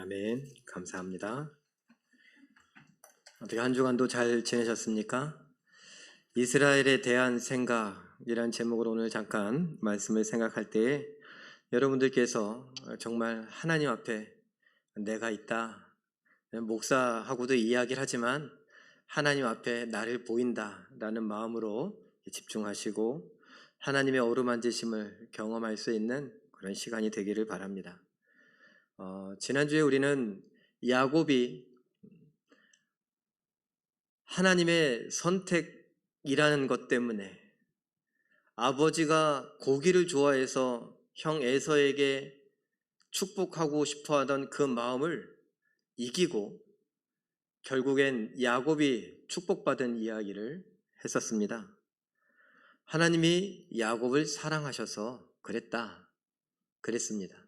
아멘. 감사합니다. 어떻게 한 주간도 잘 지내셨습니까? 이스라엘에 대한 생각이란 제목으로 오늘 잠깐 말씀을 생각할 때에 여러분들께서 정말 하나님 앞에 내가 있다. 목사하고도 이야기를 하지만 하나님 앞에 나를 보인다라는 마음으로 집중하시고 하나님의 어루만지심을 경험할 수 있는 그런 시간이 되기를 바랍니다. 지난주에 우리는 야곱이 하나님의 선택이라는 것 때문에 아버지가 고기를 좋아해서 형 에서에게 축복하고 싶어 하던 그 마음을 이기고 결국엔 야곱이 축복받은 이야기를 했었습니다. 하나님이 야곱을 사랑하셔서 그랬습니다.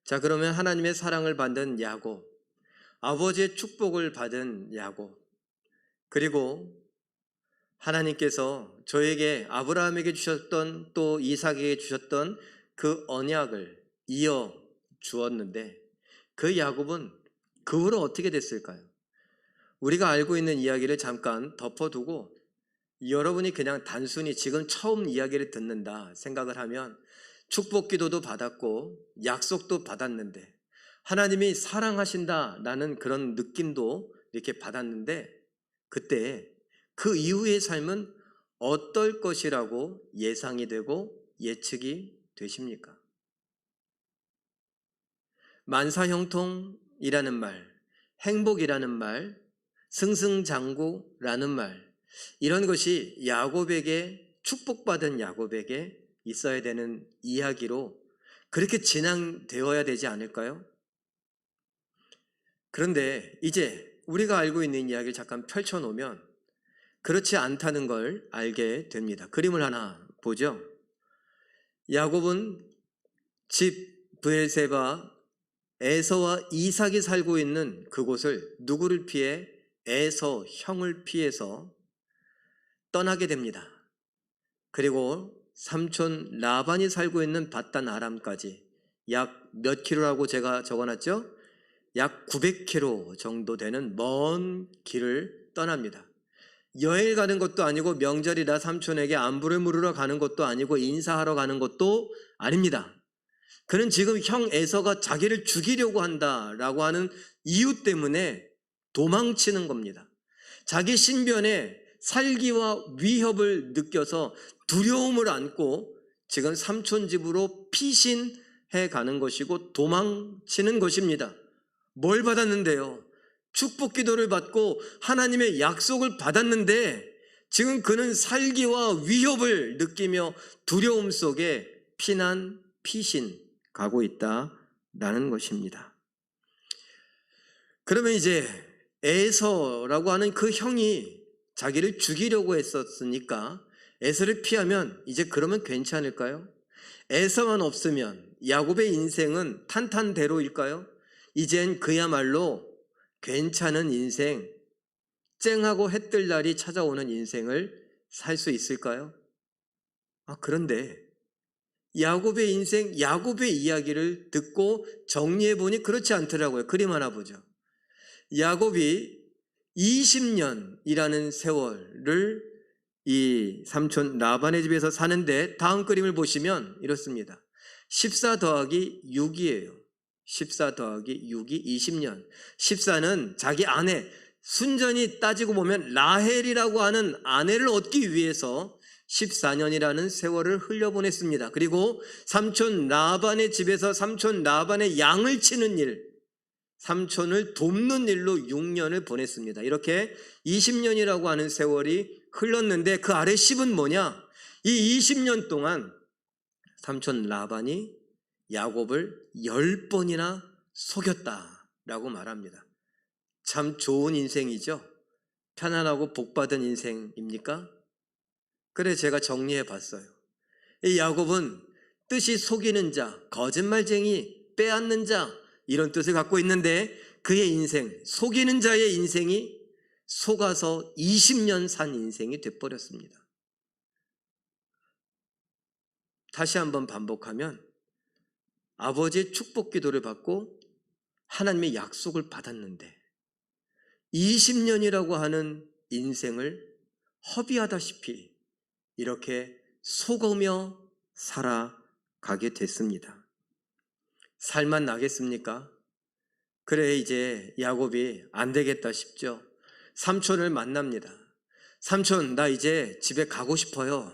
자, 그러면 하나님의 사랑을 받은 야곱, 아버지의 축복을 받은 야곱, 그리고 하나님께서 저에게 아브라함에게 주셨던 또 이삭에게 주셨던 그 언약을 이어 주었는데 그 야곱은 그 후로 어떻게 됐을까요? 우리가 알고 있는 이야기를 잠깐 덮어두고 여러분이 그냥 단순히 지금 처음 이야기를 듣는다 생각을 하면 축복 기도도 받았고 약속도 받았는데 하나님이 사랑하신다라는 그런 느낌도 이렇게 받았는데 그때 그 이후의 삶은 어떨 것이라고 예상이 되고 예측이 되십니까? 만사형통이라는 말, 행복이라는 말, 승승장구라는 말, 이런 것이 야곱에게 축복받은 야곱에게 있어야 되는 이야기로 그렇게 진행되어야 되지 않을까요? 그런데 이제 우리가 알고 있는 이야기를 잠깐 펼쳐놓으면 그렇지 않다는 걸 알게 됩니다. 그림을 하나 보죠. 야곱은 집 브엘세바 에서와 이삭이 살고 있는 그곳을 누구를 피해? 에서 형을 피해서 떠나게 됩니다. 그리고 삼촌 라반이 살고 있는 밧단 아람까지 약 몇 킬로라고 제가 적어놨죠? 약 900킬로 정도 되는 먼 길을 떠납니다. 여행 가는 것도 아니고 명절이라 삼촌에게 안부를 물으러 가는 것도 아니고 인사하러 가는 것도 아닙니다. 그는 지금 형 에서가 자기를 죽이려고 한다라고 하는 이유 때문에 도망치는 겁니다. 자기 신변에 살기와 위협을 느껴서 두려움을 안고 지금 삼촌 집으로 피신해 가는 것이고 도망치는 것입니다. 뭘 받았는데요? 축복 기도를 받고 하나님의 약속을 받았는데 지금 그는 살기와 위협을 느끼며 두려움 속에 피신 가고 있다라는 것입니다. 그러면 이제 에서라고 하는 그 형이 자기를 죽이려고 했었으니까 에서를 피하면 이제 그러면 괜찮을까요? 에서만 없으면 야곱의 인생은 탄탄대로일까요? 이젠 그야말로 괜찮은 인생, 쨍하고 해뜰 날이 찾아오는 인생을 살 수 있을까요? 그런데 야곱의 인생, 야곱의 이야기를 듣고 정리해보니 그렇지 않더라고요. 그림 하나 보죠. 야곱이 20년이라는 세월을 이 삼촌 라반의 집에서 사는데 다음 그림을 보시면 이렇습니다. 14 더하기 6이에요. 14 더하기 6이 20년. 14는 자기 아내, 순전히 따지고 보면 라헬이라고 하는 아내를 얻기 위해서 14년이라는 세월을 흘려보냈습니다. 그리고 삼촌 라반의 집에서 삼촌 라반의 양을 치는 일, 삼촌을 돕는 일로 6년을 보냈습니다. 이렇게 20년이라고 하는 세월이 흘렀는데 그 아래 10은 뭐냐? 이 20년 동안 삼촌 라반이 야곱을 10번이나 속였다라고 말합니다. 참 좋은 인생이죠? 편안하고 복받은 인생입니까? 그래 제가 정리해 봤어요. 이 야곱은 뜻이 속이는 자, 거짓말쟁이, 빼앗는 자 이런 뜻을 갖고 있는데 그의 인생, 속이는 자의 인생이 속아서 20년 산 인생이 돼버렸습니다. 다시 한번 반복하면 아버지의 축복 기도를 받고 하나님의 약속을 받았는데 20년이라고 하는 인생을 허비하다시피 이렇게 속으며 살아가게 됐습니다. 살만 나겠습니까? 그래 이제 야곱이 안 되겠다 싶죠. 삼촌을 만납니다. 삼촌, 나 이제 집에 가고 싶어요.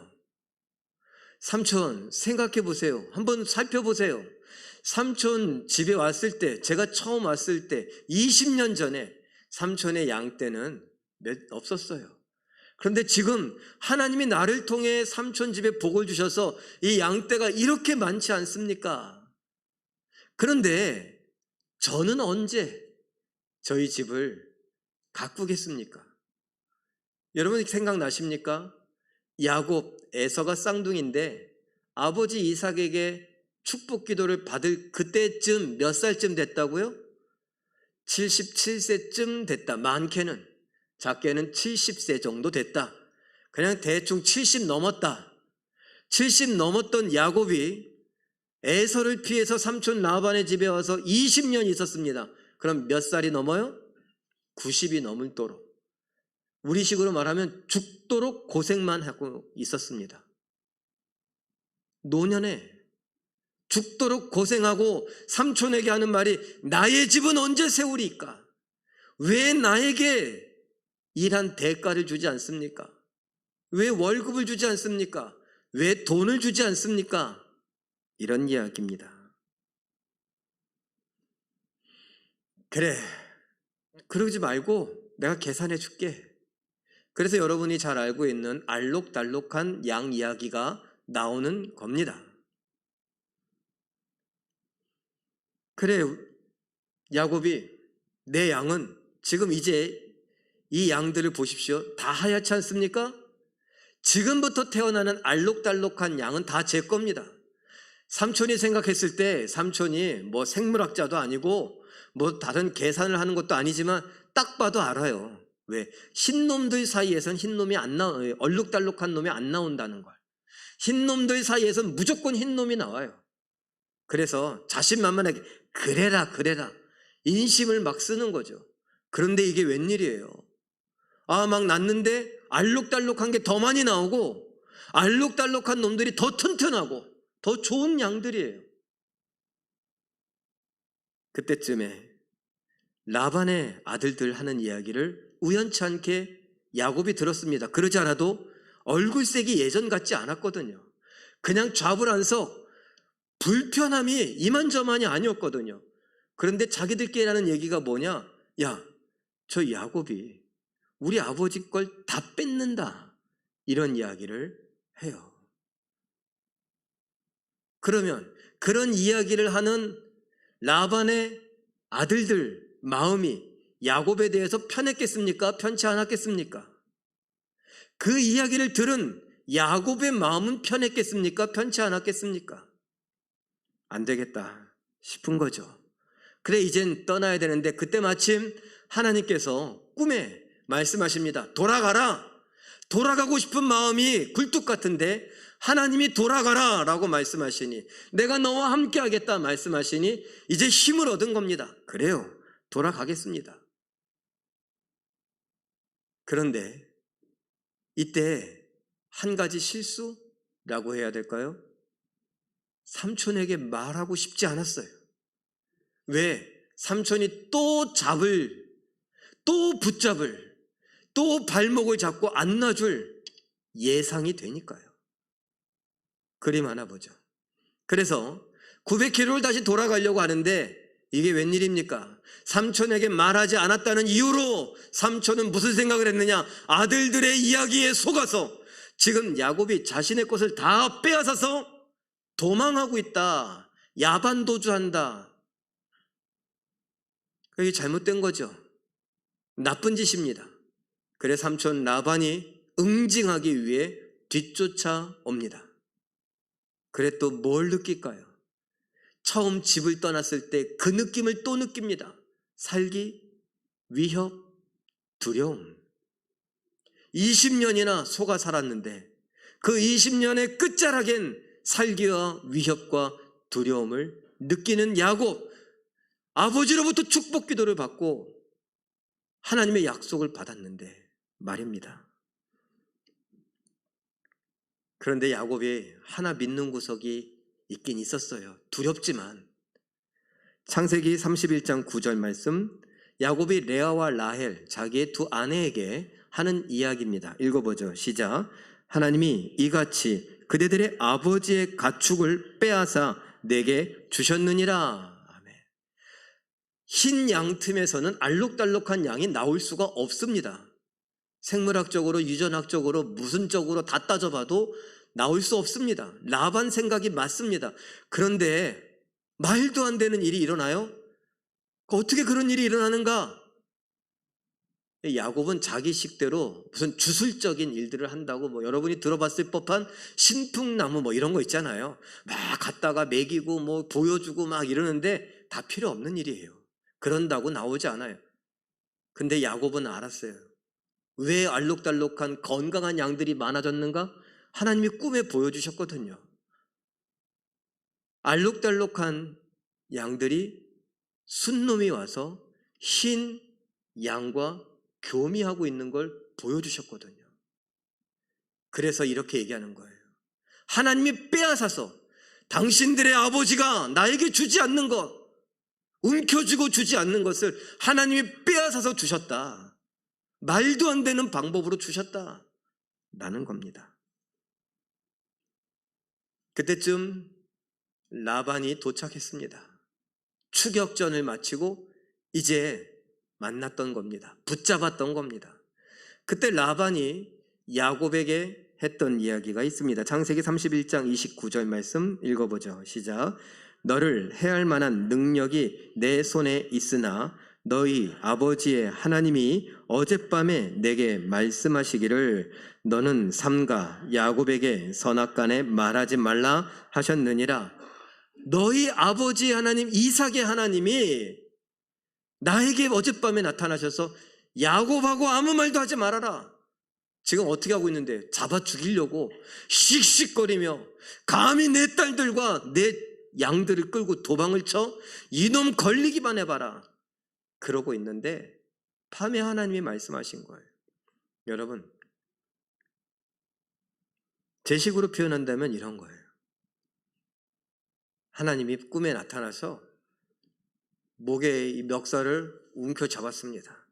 삼촌, 생각해 보세요. 한번 살펴보세요. 삼촌 집에 왔을 때, 제가 처음 왔을 때 20년 전에 삼촌의 양떼는 없었어요. 그런데 지금 하나님이 나를 통해 삼촌 집에 복을 주셔서 이 양떼가 이렇게 많지 않습니까? 그런데 저는 언제 저희 집을 가꾸겠습니까? 여러분 생각나십니까? 야곱, 에서가 쌍둥이인데 아버지 이삭에게 축복 기도를 받을 그때쯤 몇 살쯤 됐다고요? 77세쯤 됐다. 많게는, 작게는 70세 정도 됐다. 그냥 대충 70 넘었다. 70 넘었던 야곱이 에서를 피해서 삼촌 라반의 집에 와서 20년 있었습니다. 그럼 몇 살이 넘어요? 90이 넘을 도록, 우리식으로 말하면 죽도록 고생만 하고 있었습니다. 노년에 죽도록 고생하고 삼촌에게 하는 말이 나의 집은 언제 세우리까? 왜 나에게 일한 대가를 주지 않습니까? 왜 월급을 주지 않습니까? 왜 돈을 주지 않습니까? 이런 이야기입니다. 그래, 그러지 말고 내가 계산해 줄게. 그래서 여러분이 잘 알고 있는 알록달록한 양 이야기가 나오는 겁니다. 그래, 야곱이 내 양은 지금 이제 이 양들을 보십시오. 다 하얗지 않습니까? 지금부터 태어나는 알록달록한 양은 다 제 겁니다. 삼촌이 생각했을 때 삼촌이 뭐 생물학자도 아니고 뭐 다른 계산을 하는 것도 아니지만 딱 봐도 알아요. 왜? 흰놈들 사이에선 흰놈이 안 나와요. 얼룩달룩한 놈이 안 나온다는 걸. 흰놈들 사이에선 무조건 흰놈이 나와요. 그래서 자신만만하게 그래라 인심을 막 쓰는 거죠. 그런데 이게 웬일이에요? 막 낳는데 알록달록한 게 더 많이 나오고 알록달록한 놈들이 더 튼튼하고 더 좋은 양들이에요. 그때쯤에 라반의 아들들 하는 이야기를 우연치 않게 야곱이 들었습니다. 그러지 않아도 얼굴색이 예전 같지 않았거든요. 그냥 좌불안석 불편함이 이만저만이 아니었거든요. 그런데 자기들끼리 하는 얘기가 뭐냐? 야, 저 야곱이 우리 아버지 걸 다 뺏는다. 이런 이야기를 해요. 그러면 그런 이야기를 하는 라반의 아들들 마음이 야곱에 대해서 편했겠습니까? 편치 않았겠습니까? 그 이야기를 들은 야곱의 마음은 편했겠습니까? 편치 않았겠습니까? 안 되겠다 싶은 거죠. 그래, 이젠 떠나야 되는데 그때 마침 하나님께서 꿈에 말씀하십니다. 돌아가라. 돌아가고 싶은 마음이 굴뚝 같은데 하나님이 돌아가라 라고 말씀하시니, 내가 너와 함께 하겠다 말씀하시니 이제 힘을 얻은 겁니다. 그래요, 돌아가겠습니다. 그런데 이때 한 가지 실수라고 해야 될까요? 삼촌에게 말하고 싶지 않았어요. 왜? 삼촌이 또 붙잡을, 또 발목을 잡고 안 놔줄 예상이 되니까요. 그림 하나 보죠. 그래서 900km를 다시 돌아가려고 하는데 이게 웬일입니까? 삼촌에게 말하지 않았다는 이유로 삼촌은 무슨 생각을 했느냐? 아들들의 이야기에 속아서 지금 야곱이 자신의 것을 다 빼앗아서 도망하고 있다. 야반도주한다. 이게 잘못된 거죠. 나쁜 짓입니다. 그래 삼촌 라반이 응징하기 위해 뒤쫓아옵니다. 그래 또 뭘 느낄까요? 처음 집을 떠났을 때 그 느낌을 또 느낍니다. 살기, 위협, 두려움. 20년이나 속아 살았는데 그 20년의 끝자락엔 살기와 위협과 두려움을 느끼는 야곱. 아버지로부터 축복 기도를 받고 하나님의 약속을 받았는데 말입니다. 그런데 야곱이 하나 믿는 구석이 있긴 있었어요. 두렵지만. 창세기 31장 9절 말씀, 야곱이 레아와 라헬 자기의 두 아내에게 하는 이야기입니다. 읽어보죠. 시작. 하나님이 이같이 그대들의 아버지의 가축을 빼앗아 내게 주셨느니라. 아멘. 흰 양 틈에서는 알록달록한 양이 나올 수가 없습니다. 생물학적으로, 유전학적으로, 무슨적으로 다 따져봐도 나올 수 없습니다. 라반 생각이 맞습니다. 그런데 말도 안 되는 일이 일어나요? 어떻게 그런 일이 일어나는가? 야곱은 자기 식대로 무슨 주술적인 일들을 한다고 여러분이 들어봤을 법한 신풍나무 이런 거 있잖아요. 막 갖다가 먹이고 보여주고 막 이러는데 다 필요 없는 일이에요. 그런다고 나오지 않아요. 근데 야곱은 알았어요. 왜 알록달록한 건강한 양들이 많아졌는가? 하나님이 꿈에 보여주셨거든요. 알록달록한 양들이 순놈이 와서 흰 양과 교미하고 있는 걸 보여주셨거든요. 그래서 이렇게 얘기하는 거예요. 하나님이 빼앗아서 당신들의 아버지가 나에게 주지 않는 것, 움켜쥐고 주지 않는 것을 하나님이 빼앗아서 주셨다. 말도 안 되는 방법으로 주셨다. 라는 겁니다. 그때쯤 라반이 도착했습니다. 추격전을 마치고 이제 만났던 겁니다. 붙잡았던 겁니다. 그때 라반이 야곱에게 했던 이야기가 있습니다. 창세기 31장 29절 말씀 읽어보죠. 시작. 너를 해할 만한 능력이 내 손에 있으나 너희 아버지의 하나님이 어젯밤에 내게 말씀하시기를 너는 삼가 야곱에게 선악간에 말하지 말라 하셨느니라. 너희 아버지 하나님 이삭의 하나님이 나에게 어젯밤에 나타나셔서 야곱하고 아무 말도 하지 말아라. 지금 어떻게 하고 있는데 잡아 죽이려고 씩씩거리며 감히 내 딸들과 내 양들을 끌고 도망을 쳐 이놈 걸리기만 해봐라. 그러고 있는데 밤에 하나님이 말씀하신 거예요. 여러분, 제 식으로 표현한다면 이런 거예요. 하나님이 꿈에 나타나서 목에 이 멱살을 움켜잡았습니다.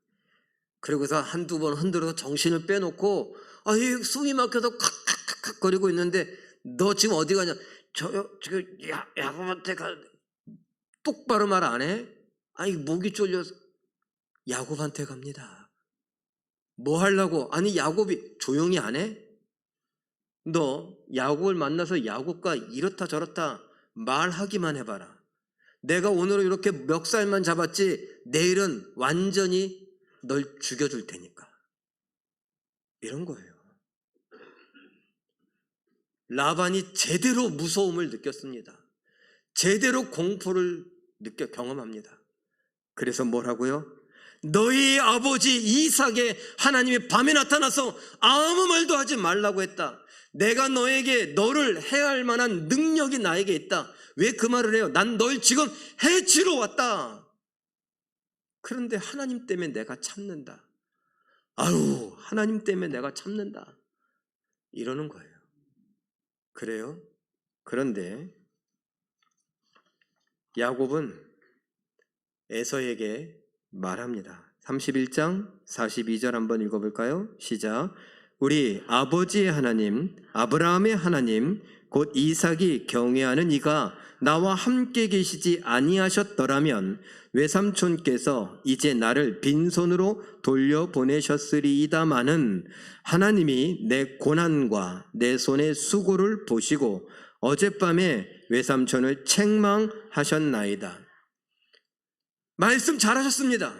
그러고서 한두 번 흔들어서 정신을 빼놓고 숨이 막혀서 칵칵칵 거리고 있는데 너 지금 어디 가냐? 지금 야곱한테 똑바로 말 안 해? 목이 졸려서 야곱한테 갑니다. 뭐 하려고? 야곱이 조용히 안 해? 너 야곱을 만나서 야곱과 이렇다 저렇다 말하기만 해봐라. 내가 오늘은 이렇게 멱살만 잡았지 내일은 완전히 널 죽여줄 테니까. 이런 거예요. 라반이 제대로 무서움을 느꼈습니다. 제대로 공포를 경험합니다. 그래서 뭐라고요? 너희 아버지 이삭의 하나님이 밤에 나타나서 아무 말도 하지 말라고 했다. 내가 너를 해할 만한 능력이 나에게 있다. 왜 그 말을 해요? 난 널 지금 해치러 왔다. 그런데 하나님 때문에 내가 참는다. 하나님 때문에 내가 참는다. 이러는 거예요. 그래요? 그런데 야곱은 에서에게 말합니다. 31장 42절 한번 읽어볼까요? 시작. 우리 아버지의 하나님 아브라함의 하나님 곧 이삭이 경외하는 이가 나와 함께 계시지 아니하셨더라면 외삼촌께서 이제 나를 빈손으로 돌려보내셨으리이다마는 하나님이 내 고난과 내 손의 수고를 보시고 어젯밤에 외삼촌을 책망하셨나이다. 말씀 잘하셨습니다.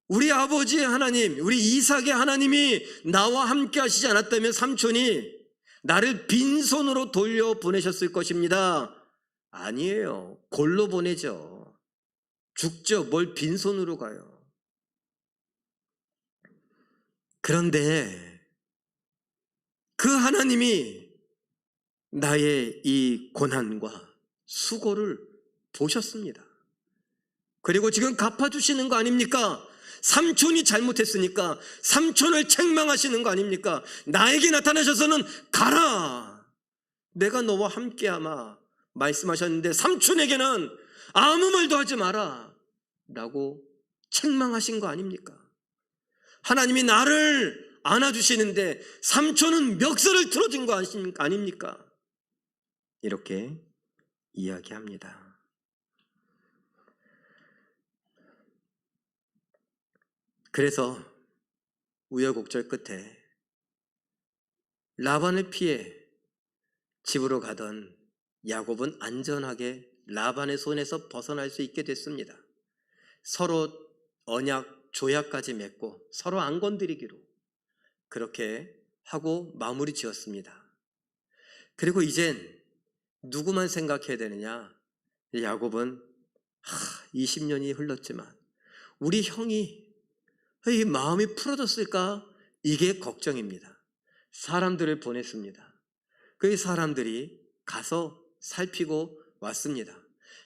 우리 아버지의 하나님, 우리 이삭의 하나님이 나와 함께 하시지 않았다면 삼촌이 나를 빈손으로 돌려보내셨을 것입니다. 아니에요. 골로 보내죠. 죽죠. 뭘 빈손으로 가요. 그런데 그 하나님이 나의 이 고난과 수고를 보셨습니다. 그리고 지금 갚아주시는 거 아닙니까? 삼촌이 잘못했으니까 삼촌을 책망하시는 거 아닙니까? 나에게 나타나셔서는 가라, 내가 너와 함께하마 말씀하셨는데 삼촌에게는 아무 말도 하지 마라 라고 책망하신 거 아닙니까? 하나님이 나를 안아주시는데 삼촌은 멱살을 틀어진 거 아닙니까? 이렇게 이야기합니다. 그래서 우여곡절 끝에 라반을 피해 집으로 가던 야곱은 안전하게 라반의 손에서 벗어날 수 있게 됐습니다. 서로 언약, 조약까지 맺고 서로 안 건드리기로 그렇게 하고 마무리 지었습니다. 그리고 이젠 누구만 생각해야 되느냐? 야곱은 20년이 흘렀지만 우리 형이 이 마음이 풀어졌을까? 이게 걱정입니다. 사람들을 보냈습니다. 그 사람들이 가서 살피고 왔습니다.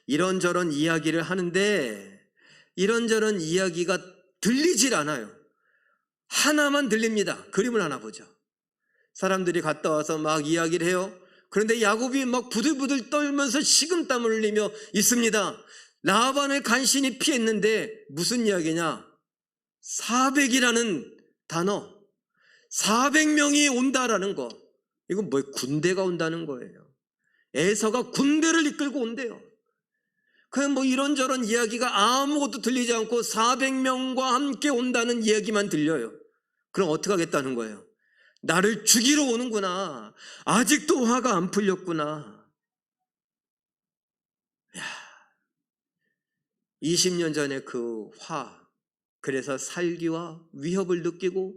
이런저런 이야기를 하는데 이런저런 이야기가 들리질 않아요. 하나만 들립니다. 그림을 하나 보죠. 사람들이 갔다 와서 막 이야기를 해요. 그런데 야곱이 막 부들부들 떨면서 식은땀을 흘리며 있습니다. 라반을 간신히 피했는데 무슨 이야기냐? 400이라는 단어, 400명이 온다라는 거. 이건 뭐 군대가 온다는 거예요. 에서가 군대를 이끌고 온대요. 그냥 뭐 이런저런 이야기가 아무것도 들리지 않고 400명과 함께 온다는 이야기만 들려요. 그럼 어떻게 하겠다는 거예요? 나를 죽이러 오는구나. 아직도 화가 안 풀렸구나. 20년 전에 그 화, 그래서 살기와 위협을 느끼고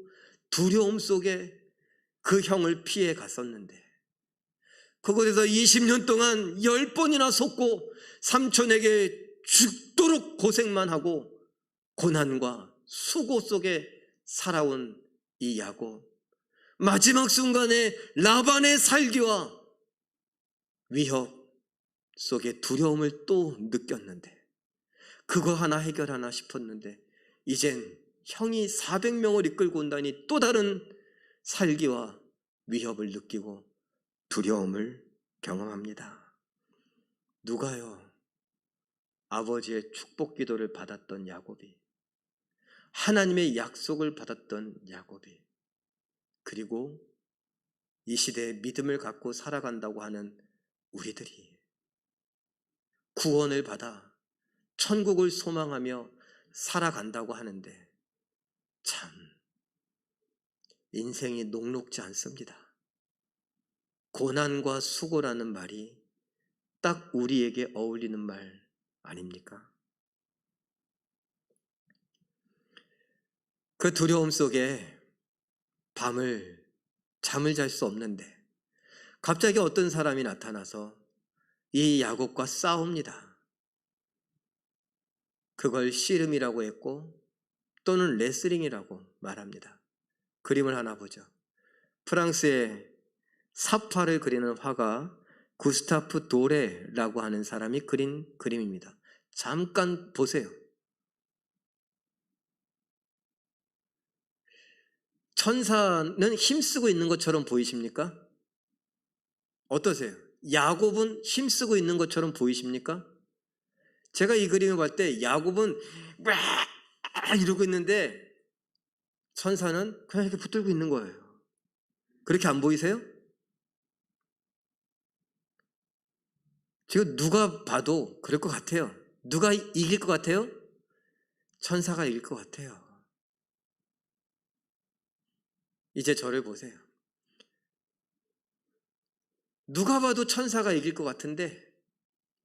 두려움 속에 그 형을 피해 갔었는데 그곳에서 20년 동안 10번이나 속고 삼촌에게 죽도록 고생만 하고 고난과 수고 속에 살아온 이 야곱, 마지막 순간에 라반의 살기와 위협 속에 두려움을 또 느꼈는데 그거 하나 해결하나 싶었는데 이젠 형이 400명을 이끌고 온다니 또 다른 살기와 위협을 느끼고 두려움을 경험합니다. 누가요? 아버지의 축복 기도를 받았던 야곱이, 하나님의 약속을 받았던 야곱이, 그리고 이 시대에 믿음을 갖고 살아간다고 하는 우리들이 구원을 받아 천국을 소망하며 살아간다고 하는데 참 인생이 녹록지 않습니다. 고난과 수고라는 말이 딱 우리에게 어울리는 말 아닙니까? 그 두려움 속에 밤을 잠을 잘 수 없는데 갑자기 어떤 사람이 나타나서 이 야곱과 싸웁니다. 그걸 씨름이라고 했고 또는 레슬링이라고 말합니다. 그림을 하나 보죠. 프랑스의 사파를 그리는 화가 구스타프 도레라고 하는 사람이 그린 그림입니다. 잠깐 보세요. 천사는 힘쓰고 있는 것처럼 보이십니까? 어떠세요? 야곱은 힘쓰고 있는 것처럼 보이십니까? 제가 이 그림을 볼 때 야곱은 이러고 있는데 천사는 그냥 이렇게 붙들고 있는 거예요. 그렇게 안 보이세요? 지금 누가 봐도 그럴 것 같아요. 누가 이길 것 같아요? 천사가 이길 것 같아요. 이제 저를 보세요. 누가 봐도 천사가 이길 것 같은데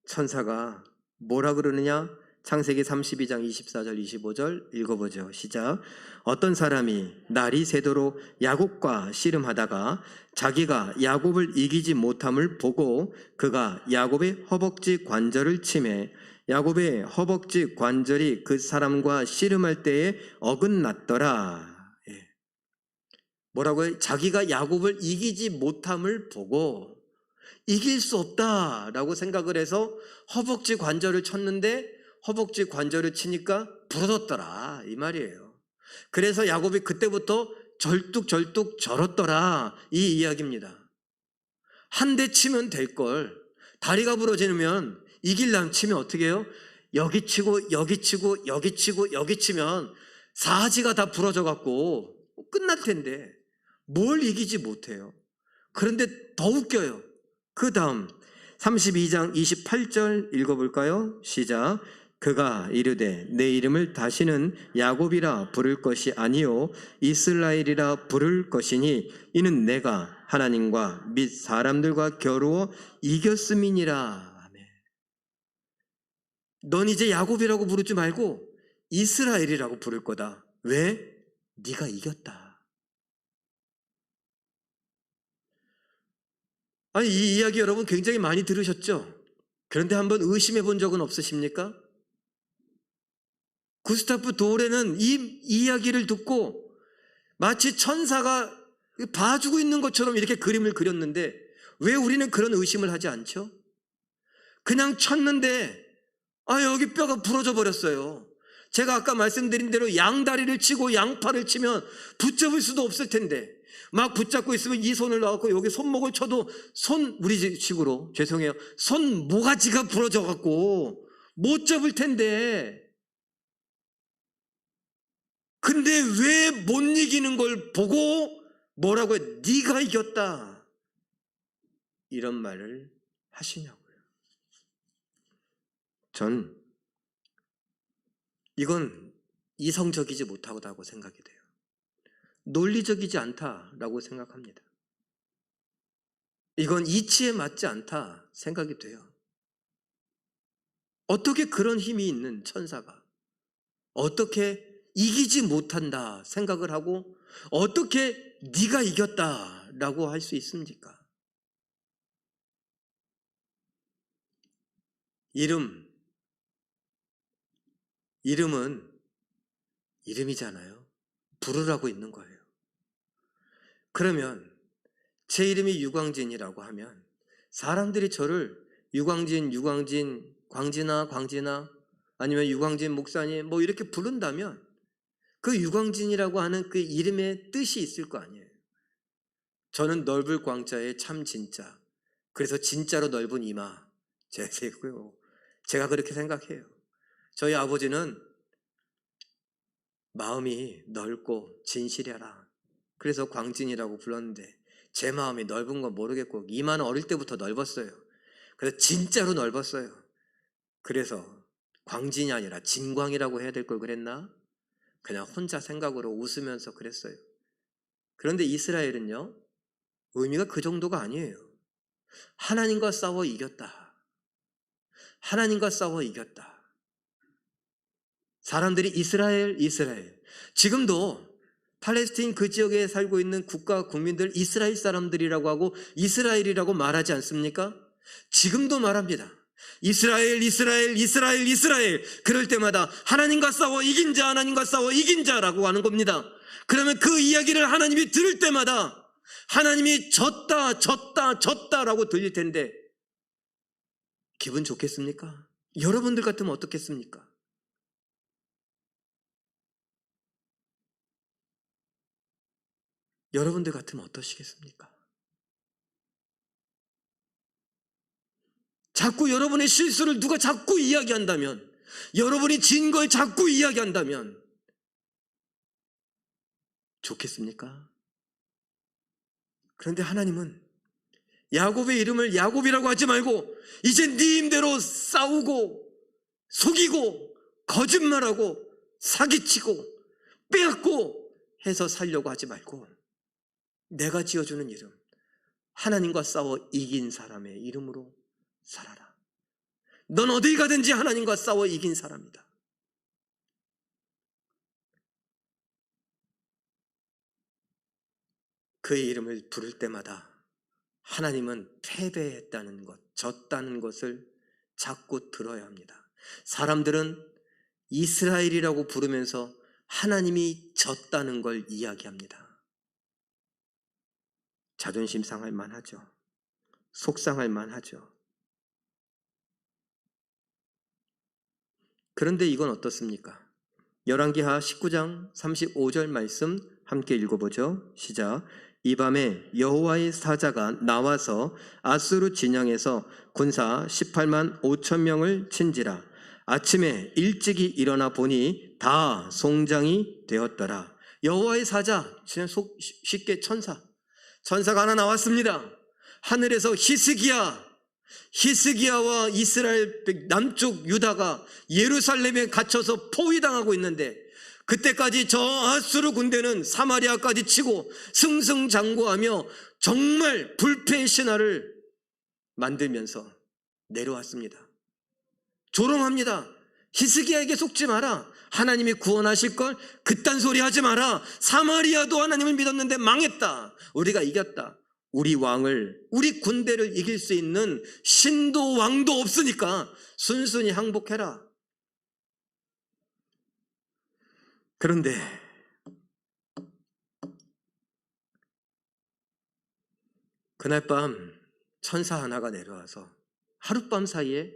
천사가 뭐라 그러느냐? 창세기 32장 24절 25절 읽어보죠. 시작. 어떤 사람이 날이 새도록 야곱과 씨름하다가 자기가 야곱을 이기지 못함을 보고 그가 야곱의 허벅지 관절을 치매 야곱의 허벅지 관절이 그 사람과 씨름할 때에 어긋났더라. 뭐라고요? 자기가 야곱을 이기지 못함을 보고 이길 수 없다라고 생각을 해서 허벅지 관절을 쳤는데 허벅지 관절을 치니까 부러졌더라 이 말이에요. 그래서 야곱이 그때부터 절뚝절뚝 절었더라 이 이야기입니다. 한 대 치면 될 걸 다리가 부러지면 이길람 치면 어떻게 해요? 여기 치고 여기 치고 여기 치고 여기 치면 사지가 다 부러져 갖고 끝날 텐데 뭘 이기지 못해요. 그런데 더 웃겨요. 그 다음 32장 28절 읽어볼까요? 시작. 그가 이르되 내 이름을 다시는 야곱이라 부를 것이 아니요 이스라엘이라 부를 것이니 이는 내가 하나님과 및 사람들과 겨루어 이겼음이니라. 아멘. 넌 이제 야곱이라고 부르지 말고 이스라엘이라고 부를 거다. 왜? 네가 이겼다. 아니 이 이야기 여러분 굉장히 많이 들으셨죠? 그런데 한번 의심해 본 적은 없으십니까? 구스타프 도레는 이 이야기를 듣고 마치 천사가 봐주고 있는 것처럼 이렇게 그림을 그렸는데 왜 우리는 그런 의심을 하지 않죠? 그냥 쳤는데 여기 뼈가 부러져 버렸어요. 제가 아까 말씀드린 대로 양다리를 치고 양팔을 치면 붙잡을 수도 없을 텐데 막 붙잡고 있으면 이 손을 놔갖고 여기 손목을 쳐도 우리 식으로 죄송해요. 손 모가지가 부러져 갖고 못 잡을 텐데 근데 왜 못 이기는 걸 보고 뭐라고 해? 네가 이겼다. 이런 말을 하시냐고요. 전 이건 이성적이지 못하다고 생각이 돼요. 논리적이지 않다라고 생각합니다. 이건 이치에 맞지 않다 생각이 돼요. 어떻게 그런 힘이 있는 천사가 어떻게 이기지 못한다 생각을 하고 어떻게 네가 이겼다라고 할 수 있습니까? 이름은 이름이잖아요. 부르라고 있는 거예요. 그러면 제 이름이 유광진이라고 하면 사람들이 저를 유광진, 광진아 아니면 유광진 목사님 뭐 이렇게 부른다면 그 유광진이라고 하는 그 이름의 뜻이 있을 거 아니에요. 저는 넓을 광자에 참 진짜. 그래서 진짜로 넓은 이마. 제가 그렇게 생각해요. 저희 아버지는 마음이 넓고 진실해라. 그래서 광진이라고 불렀는데 제 마음이 넓은 건 모르겠고 이마는 어릴 때부터 넓었어요. 그래서 진짜로 넓었어요. 그래서 광진이 아니라 진광이라고 해야 될 걸 그랬나? 그냥 혼자 생각으로 웃으면서 그랬어요. 그런데 이스라엘은요, 의미가 그 정도가 아니에요. 하나님과 싸워 이겼다. 하나님과 싸워 이겼다. 사람들이 이스라엘. 지금도 팔레스틴 그 지역에 살고 있는 국가 국민들 이스라엘 사람들이라고 하고 이스라엘이라고 말하지 않습니까? 지금도 말합니다. 이스라엘. 그럴 때마다 하나님과 싸워 이긴 자, 하나님과 싸워 이긴 자라고 하는 겁니다. 그러면 그 이야기를 하나님이 들을 때마다 하나님이 졌다라고 들릴 텐데 기분 좋겠습니까? 여러분들 같으면 어떻겠습니까? 여러분들 같으면 어떠시겠습니까? 자꾸 여러분의 실수를 누가 자꾸 이야기한다면, 여러분이 진 걸 자꾸 이야기한다면 좋겠습니까? 그런데 하나님은 야곱의 이름을 야곱이라고 하지 말고 이제 네 힘대로 싸우고 속이고 거짓말하고 사기치고 빼앗고 해서 살려고 하지 말고 내가 지어주는 이름, 하나님과 싸워 이긴 사람의 이름으로 살아라. 넌 어디 가든지 하나님과 싸워 이긴 사람이다. 그의 이름을 부를 때마다 하나님은 패배했다는 것, 졌다는 것을 자꾸 들어야 합니다. 사람들은 이스라엘이라고 부르면서 하나님이 졌다는 걸 이야기합니다. 자존심 상할 만하죠. 속상할 만하죠. 그런데 이건 어떻습니까? 열왕기하 19장 35절 말씀 함께 읽어보죠. 시작. 이 밤에 여호와의 사자가 나와서 아수르 진영에서 군사 18만 5천 명을 친지라. 아침에 일찍이 일어나 보니 다 송장이 되었더라. 여호와의 사자, 쉽게 천사가 하나 나왔습니다. 하늘에서 히스기야와 이스라엘 남쪽 유다가 예루살렘에 갇혀서 포위당하고 있는데, 그때까지 저 아수르 군대는 사마리아까지 치고 승승장구하며 정말 불패의 신화를 만들면서 내려왔습니다. 조롱합니다. 히스기야에게 속지 마라. 하나님이 구원하실 걸 그딴 소리 하지 마라. 사마리아도 하나님을 믿었는데 망했다. 우리가 이겼다. 우리 군대를 이길 수 있는 신도 왕도 없으니까 순순히 항복해라. 그런데 그날 밤 천사 하나가 내려와서 하룻밤 사이에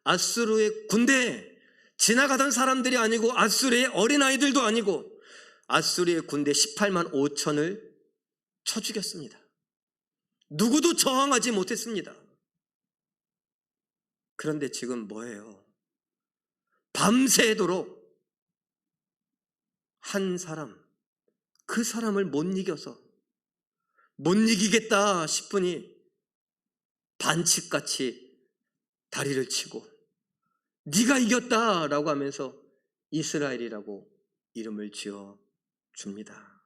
아수르의 군대에 지나가던 사람들이 아니고, 아수르의 어린아이들도 아니고, 아수르의 군대 18만 5천을 쳐 죽였습니다. 누구도 저항하지 못했습니다. 그런데 지금 뭐예요? 밤새도록 한 사람, 그 사람을 못 이기겠다 싶으니 반칙같이 다리를 치고 네가 이겼다라고 하면서 이스라엘이라고 이름을 지어 줍니다.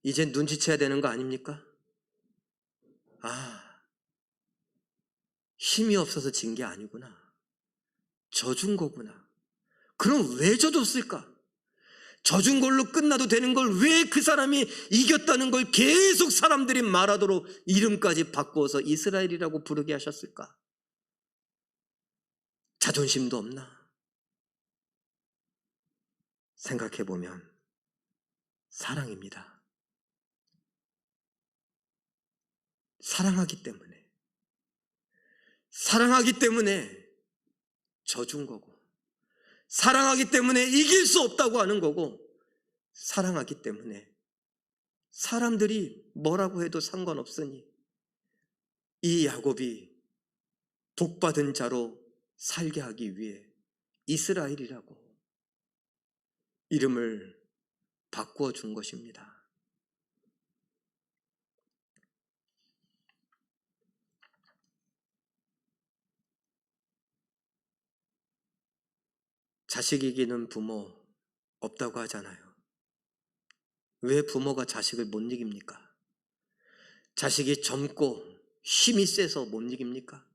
이제 눈치채야 되는 거 아닙니까? 힘이 없어서 진 게 아니구나. 져준 거구나. 그럼 왜 져줬을까? 져준 걸로 끝나도 되는 걸 왜 그 사람이 이겼다는 걸 계속 사람들이 말하도록 이름까지 바꾸어서 이스라엘이라고 부르게 하셨을까? 자존심도 없나? 생각해보면 사랑입니다. 사랑하기 때문에 져준 거고, 사랑하기 때문에 이길 수 없다고 하는 거고, 사랑하기 때문에 사람들이 뭐라고 해도 상관없으니 이 야곱이 복받은 자로 살게 하기 위해 이스라엘이라고 이름을 바꾸어 준 것입니다. 자식 이기는 부모 없다고 하잖아요. 왜 부모가 자식을 못 이깁니까? 자식이 젊고 힘이 세서 못 이깁니까?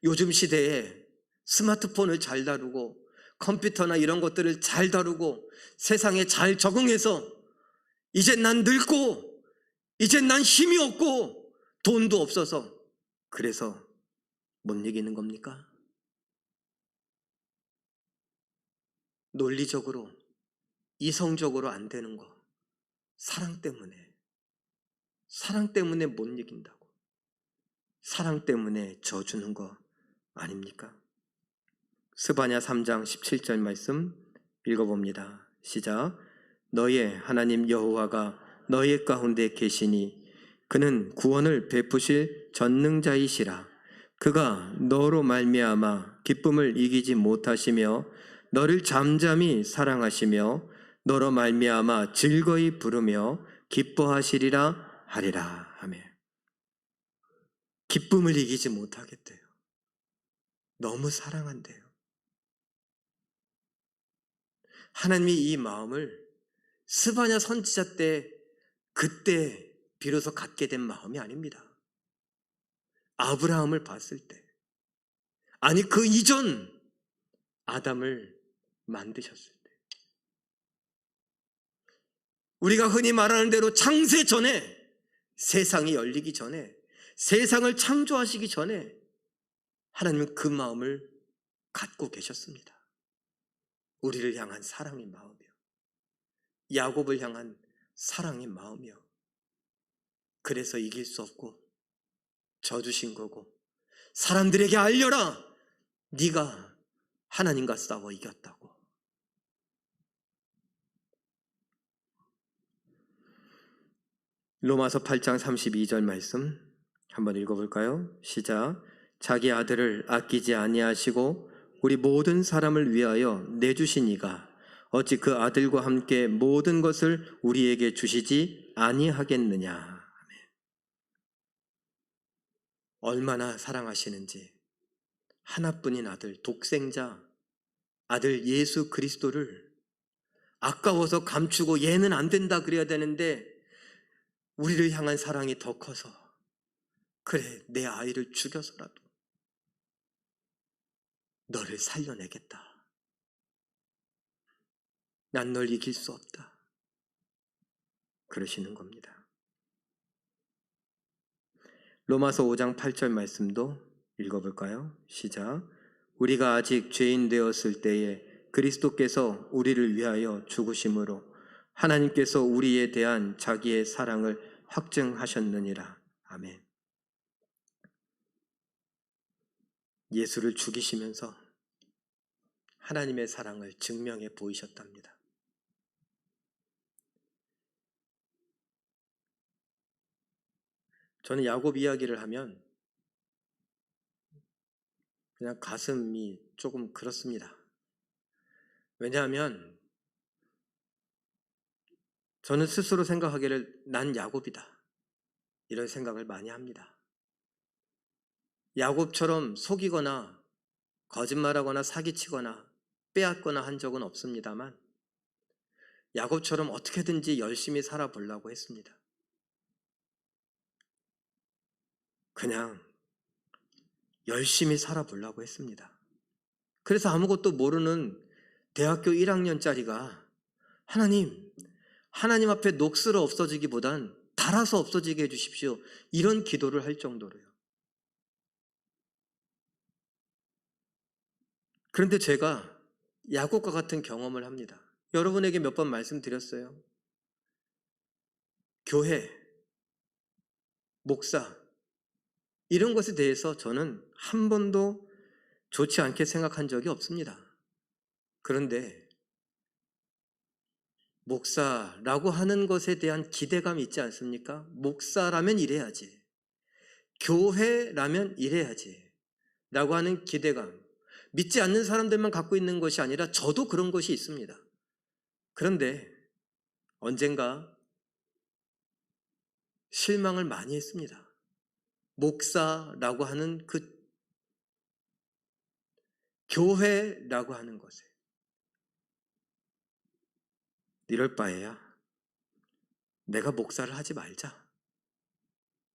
요즘 시대에 스마트폰을 잘 다루고 컴퓨터나 이런 것들을 잘 다루고 세상에 잘 적응해서 이제 난 늙고 이제 난 힘이 없고 돈도 없어서 그래서 못 이기는 겁니까? 논리적으로, 이성적으로 안 되는 거, 사랑 때문에 못 이긴다고, 사랑 때문에 져주는 거 아닙니까? 스바냐 3장 17절 말씀 읽어봅니다. 시작. 너의 하나님 여호와가 너의 가운데 계시니 그는 구원을 베푸실 전능자이시라. 그가 너로 말미암아 기쁨을 이기지 못하시며 너를 잠잠히 사랑하시며 너로 말미암아 즐거이 부르며 기뻐하시리라 하리라 하며, 기쁨을 이기지 못하겠대요. 너무 사랑한대요. 하나님이 이 마음을 스바냐 선지자 때 그때 비로소 갖게 된 마음이 아닙니다. 아브라함을 봤을 때, 아니 그 이전 아담을 만드셨을 때, 우리가 흔히 말하는 대로 창세 전에, 세상이 열리기 전에, 세상을 창조하시기 전에 하나님은 그 마음을 갖고 계셨습니다. 우리를 향한 사랑의 마음이요, 야곱을 향한 사랑의 마음이요. 그래서 이길 수 없고 져주신 거고, 사람들에게 알려라, 네가 하나님과 싸워 이겼다고. 로마서 8장 32절 말씀 한번 읽어볼까요? 시작. 자기 아들을 아끼지 아니하시고 우리 모든 사람을 위하여 내주신 이가 어찌 그 아들과 함께 모든 것을 우리에게 주시지 아니하겠느냐. 얼마나 사랑하시는지 하나뿐인 아들, 독생자 아들 예수 그리스도를 아까워서 감추고 얘는 안 된다 그래야 되는데 우리를 향한 사랑이 더 커서 그래 내 아이를 죽여서라도 너를 살려내겠다. 난 널 이길 수 없다. 그러시는 겁니다. 로마서 5장 8절 말씀도 읽어볼까요? 시작. 우리가 아직 죄인 되었을 때에 그리스도께서 우리를 위하여 죽으심으로 하나님께서 우리에 대한 자기의 사랑을 확증하셨느니라. 아멘. 예수를 죽이시면서 하나님의 사랑을 증명해 보이셨답니다. 저는 야곱 이야기를 하면 그냥 가슴이 조금 그렇습니다. 왜냐하면 저는 스스로 생각하기를 난 야곱이다. 이런 생각을 많이 합니다. 야곱처럼 속이거나 거짓말하거나 사기치거나 빼앗거나 한 적은 없습니다만 야곱처럼 어떻게든지 열심히 살아보려고 했습니다. 그냥 열심히 살아보려고 했습니다. 그래서 아무것도 모르는 대학교 1학년짜리가 하나님 앞에 녹슬어 없어지기보단 달아서 없어지게 해주십시오. 이런 기도를 할 정도로요. 그런데 제가 야곱과 같은 경험을 합니다. 여러분에게 몇 번 말씀드렸어요. 교회, 목사 이런 것에 대해서 저는 한 번도 좋지 않게 생각한 적이 없습니다. 그런데 목사라고 하는 것에 대한 기대감이 있지 않습니까? 목사라면 이래야지, 교회라면 이래야지 라고 하는 기대감, 믿지 않는 사람들만 갖고 있는 것이 아니라 저도 그런 것이 있습니다. 그런데 언젠가 실망을 많이 했습니다. 목사라고 하는 그 교회라고 하는 것에. 이럴 바에야 내가 목사를 하지 말자.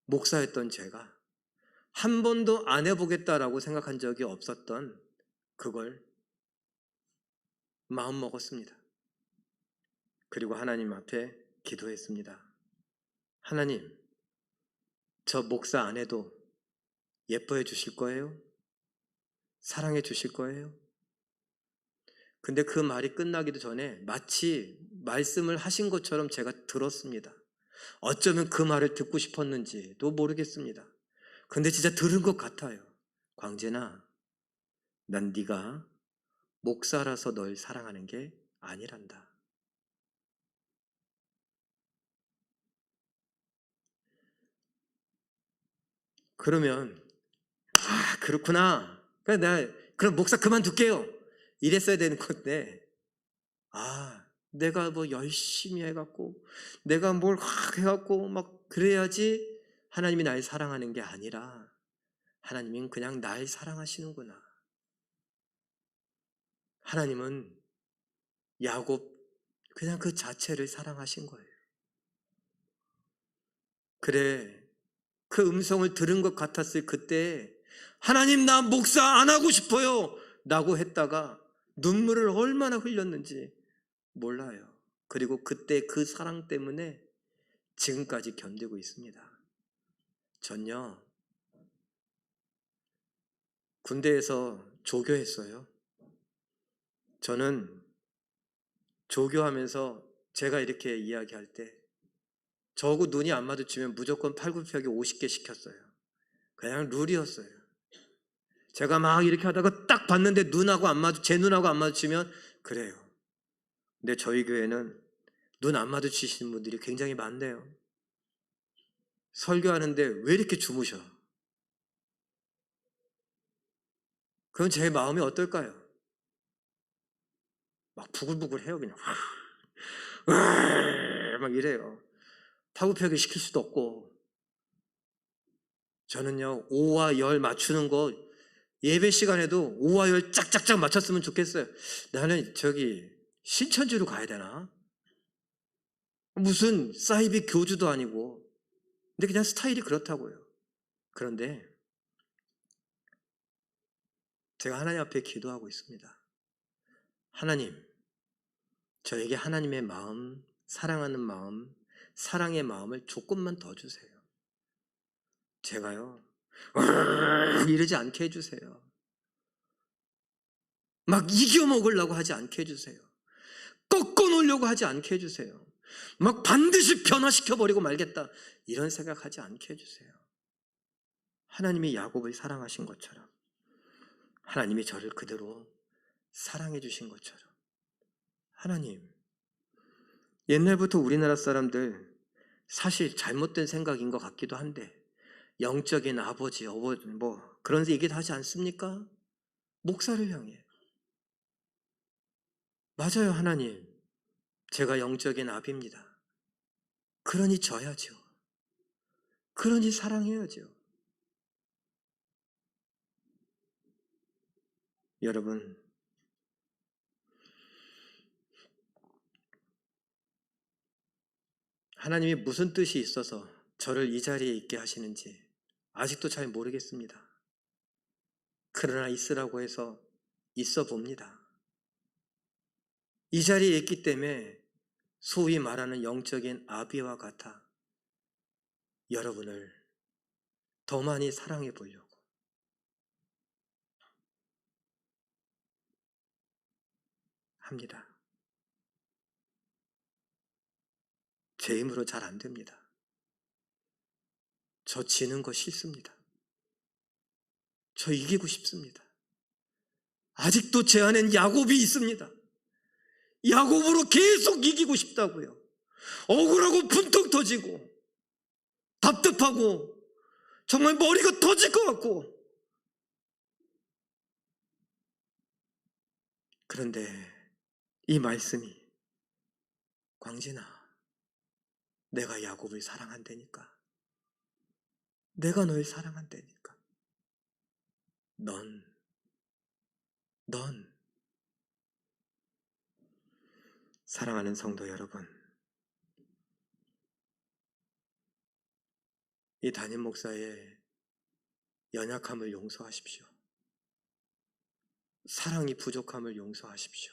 목사였던 제가 한 번도 안 해보겠다라고 생각한 적이 없었던 그걸 마음 먹었습니다. 그리고 하나님 앞에 기도했습니다. 하나님, 저 목사 안 해도 예뻐해 주실 거예요? 사랑해 주실 거예요? 근데 그 말이 끝나기도 전에 마치 말씀을 하신 것처럼 제가 들었습니다. 어쩌면 그 말을 듣고 싶었는지도 모르겠습니다. 근데 진짜 들은 것 같아요. 광재나, 난 네가 목사라서 널 사랑하는 게 아니란다. 그러면 그렇구나. 그럼 목사 그만둘게요. 이랬어야 되는 건데 내가 뭐 열심히 해갖고 내가 뭘 해갖고 막 그래야지 하나님이 날 사랑하는 게 아니라 하나님은 그냥 날 사랑하시는구나. 하나님은 야곱 그냥 그 자체를 사랑하신 거예요. 그래, 그 음성을 들은 것 같았을 그때 하나님 나 목사 안 하고 싶어요 라고 했다가 눈물을 얼마나 흘렸는지 몰라요. 그리고 그때 그 사랑 때문에 지금까지 견디고 있습니다. 전요 군대에서 조교했어요. 저는 조교하면서 제가 이렇게 이야기할 때 저하고 눈이 안 마주치면 무조건 팔굽혀펴기 50개 시켰어요. 그냥 룰이었어요. 제가 막 이렇게 하다가 딱 봤는데 제 눈하고 안 마주치면 그래요. 근데 저희 교회는 눈 안 마주치시는 분들이 굉장히 많네요. 설교하는데 왜 이렇게 주무셔? 그럼 제 마음이 어떨까요? 막 부글부글해요. 그냥 막 이래요. 파급하게 시킬 수도 없고. 저는요 5와 열 맞추는 거 예배 시간에도 5와 열 짝짝짝 맞췄으면 좋겠어요. 나는 신천지로 가야 되나? 무슨 사이비 교주도 아니고. 근데 그냥 스타일이 그렇다고요. 그런데 제가 하나님 앞에 기도하고 있습니다. 하나님, 저에게 하나님의 마음, 사랑하는 마음, 사랑의 마음을 조금만 더 주세요. 제가요 이러지 않게 해주세요. 막 이겨먹으려고 하지 않게 해주세요. 꺾어놓으려고 하지 않게 해주세요. 막 반드시 변화시켜버리고 말겠다 이런 생각하지 않게 해주세요. 하나님이 야곱을 사랑하신 것처럼 하나님이 저를 그대로 사랑해 주신 것처럼 하나님, 옛날부터 우리나라 사람들 사실 잘못된 생각인 것 같기도 한데 영적인 아버지, 뭐 그런 얘기도 하지 않습니까? 목사를 향해. 맞아요, 하나님. 제가 영적인 아비입니다. 그러니 져야죠. 그러니 사랑해야죠. 여러분, 하나님이 무슨 뜻이 있어서 저를 이 자리에 있게 하시는지 아직도 잘 모르겠습니다. 그러나 있으라고 해서 있어 봅니다. 이 자리에 있기 때문에 소위 말하는 영적인 아비와 같아 여러분을 더 많이 사랑해 보려고 합니다. 제 힘으로 잘 안 됩니다. 저 지는 거 싫습니다. 저 이기고 싶습니다. 아직도 제 안엔 야곱이 있습니다. 야곱으로 계속 이기고 싶다고요. 억울하고 분통 터지고 답답하고 정말 머리가 터질 것 같고. 그런데 이 말씀이 광진아, 내가 야곱을 사랑한다니까. 내가 널 사랑한다니까. 넌 사랑하는 성도 여러분, 이 담임 목사의 연약함을 용서하십시오. 사랑이 부족함을 용서하십시오.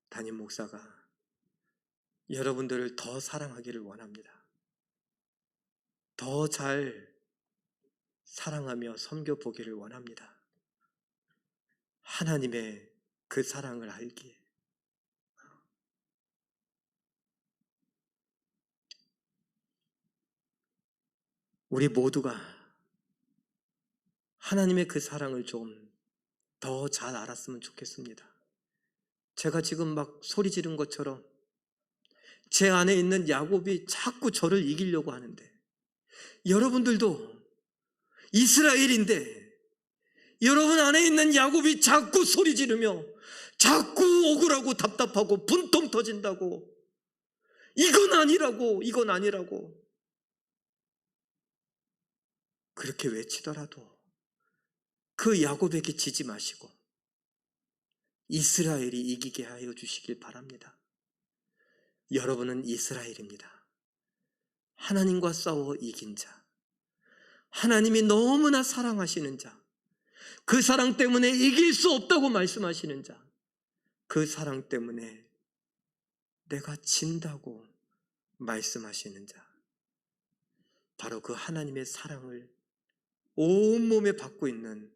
담임 목사가 여러분들을 더 사랑하기를 원합니다. 더 잘 사랑하며 섬겨보기를 원합니다. 하나님의 그 사랑을 알기에. 우리 모두가 하나님의 그 사랑을 좀 더 잘 알았으면 좋겠습니다. 제가 지금 막 소리 지른 것처럼 제 안에 있는 야곱이 자꾸 저를 이기려고 하는데, 여러분들도 이스라엘인데 여러분 안에 있는 야곱이 자꾸 소리 지르며 자꾸 억울하고 답답하고 분통 터진다고, 이건 아니라고 그렇게 외치더라도 그 야곱에게 지지 마시고 이스라엘이 이기게 하여 주시길 바랍니다. 여러분은 이스라엘입니다. 하나님과 싸워 이긴 자, 하나님이 너무나 사랑하시는 자, 그 사랑 때문에 이길 수 없다고 말씀하시는 자, 그 사랑 때문에 내가 진다고 말씀하시는 자, 바로 그 하나님의 사랑을 온몸에 받고 있는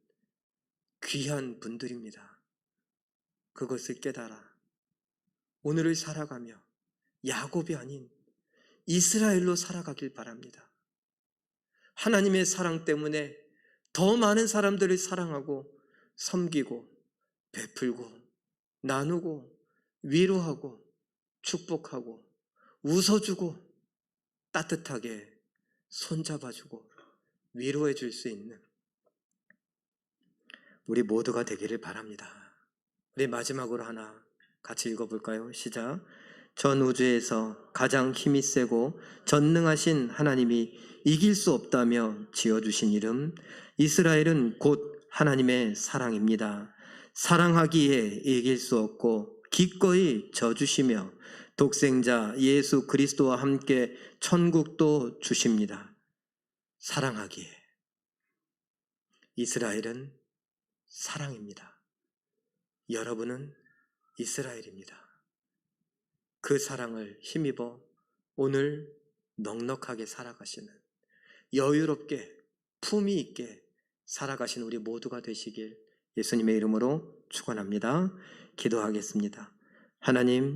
귀한 분들입니다. 그것을 깨달아 오늘을 살아가며 야곱이 아닌 이스라엘로 살아가길 바랍니다. 하나님의 사랑 때문에 더 많은 사람들을 사랑하고 섬기고 베풀고 나누고 위로하고 축복하고 웃어주고 따뜻하게 손잡아주고 위로해 줄 수 있는 우리 모두가 되기를 바랍니다. 우리 마지막으로 하나 같이 읽어볼까요? 시작. 전 우주에서 가장 힘이 세고 전능하신 하나님이 이길 수 없다며 지어주신 이름, 이스라엘은 곧 하나님의 사랑입니다. 사랑하기에 이길 수 없고 기꺼이 져주시며 독생자 예수 그리스도와 함께 천국도 주십니다. 사랑하기에. 이스라엘은 사랑입니다. 여러분은 이스라엘입니다. 그 사랑을 힘입어 오늘 넉넉하게 살아가시는, 여유롭게 품위 있게 살아가신 우리 모두가 되시길 예수님의 이름으로 축원합니다. 기도하겠습니다. 하나님,